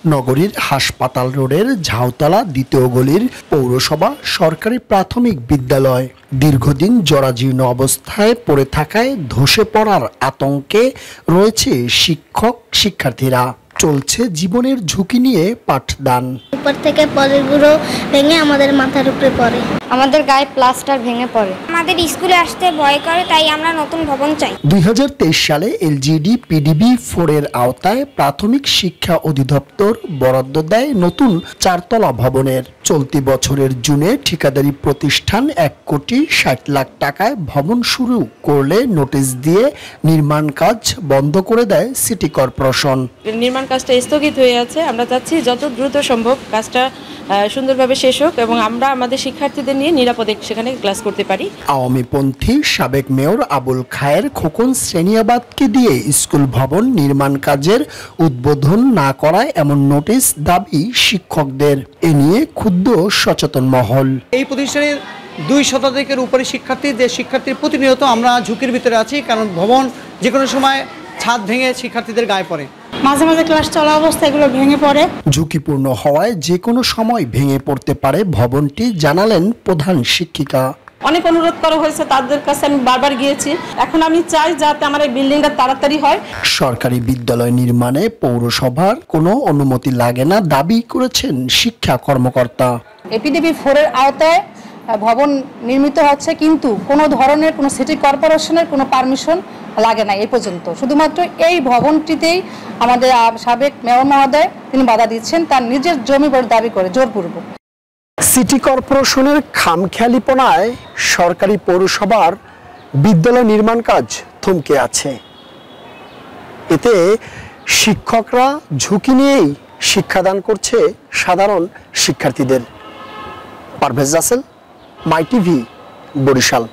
নগরীর হাসপাতাল রোডের ঝাউতলা দ্বিতীয় গলির পৌরসভা সরকারি প্রাথমিক বিদ্যালয় দীর্ঘদিন জরাজীর্ণ অবস্থায় পড়ে থাকায় ধসে পড়ার আতঙ্কে রয়েছে শিক্ষার্থীরা। চলছে জীবনের ঝুঁকি নিয়ে পাঠদান। উপর থেকে পলিগুলো ভেঙে আমাদের মাথার উপরে পড়ে, আমাদের গায়ে প্লাস্টার ভেঙে পড়ে। আমাদের স্কুলে আসতে ভয় করে, তাই আমরা নতুন ভবন চাই। 2023 সালে এলজিডি পিডিবি 4 এর আওতায় প্রাথমিক শিক্ষা অধিদপ্তর বরাদ্দ দেয় নতুন 4 তলা ভবনের। চলতি বছরের জুনে ঠিকাদারি প্রতিষ্ঠান 1,60,00,000 টাকায় ভবন শুরু করলে নোটিশ দিয়ে নির্মাণ কাজ বন্ধ করে দেয় সিটি কর্পোরেশন। নির্মাণ কাজটা স্থগিত হয়ে আছে। আমরা চাচ্ছি যত দ্রুত সম্ভব কাজটা সুন্দরভাবে শেষ হোক এবং আমরা আমাদের শিক্ষার্থীদের নিয়ে নিরাপদে সেখানে ক্লাস করতে পারি। আওয়ামীপন্থী সাবেক মেয়র আবুল খায়ের খোকন শ্রেণিয়াবাদকে দিয়ে স্কুল ভবন নির্মাণ কাজের উদ্বোধন না করায় এমন নোটিশ দাবি শিক্ষকদের। এ নিয়ে ক্ষুব্ধ সচেতন মহল। এই প্রতিষ্ঠানের 2 শতাধিকের উপরে শিক্ষার্থীর প্রতিনিয়ত আমরা ঝুঁকির ভিতরে আছি, কারণ ভবন যে কোনো সময় ছাদ ভেঙে শিক্ষার্থীদের গায়ে পড়ে। মাঝে মাঝে ক্লাস চলা অবস্থায় এগুলো ভেঙে পড়ে। ঝুঁকিপূর্ণ হওয়ায় যে কোনো সময় ভেঙে পড়তে পারে ভবনটি, জানালেন প্রধান শিক্ষিকা। অনেক অনুরোধ করা হয়েছে তাদের কাছে, আমি বারবার গিয়েছি। এখন আমি চাই যাতে আমার এই বিল্ডিংটা তাড়াতাড়ি হয়। সরকারি বিদ্যালয় নির্মাণে পৌরসভার কোনো অনুমতি লাগে না দাবি করেছেন শিক্ষা কর্মকর্তা। এপিডিবি 4 এর আওতায় ভবন নির্মিত হচ্ছে, কিন্তু কোনো ধরনের কোনো সিটি কর্পোরেশনের কোনো পারমিশন লাগে না এই পর্যন্ত। শুধুমাত্র এই ভবনটিতেই আমাদের সাবেক মেয়র মহোদয় তিনি বাধা দিচ্ছেন তার নিজের জমি বলে দাবি করে জোরপূর্বক। সিটি কর্পোরেশনের খামখেয়ালিপনায় সরকারি পৌরসভার বিদ্যালয় নির্মাণ কাজ থমকে আছে। এতে শিক্ষকরা ঝুঁকি নিয়েই শিক্ষাদান করছে সাধারণ শিক্ষার্থীদের। পারভেজ রাসেল, মাই টিভি, বরিশাল।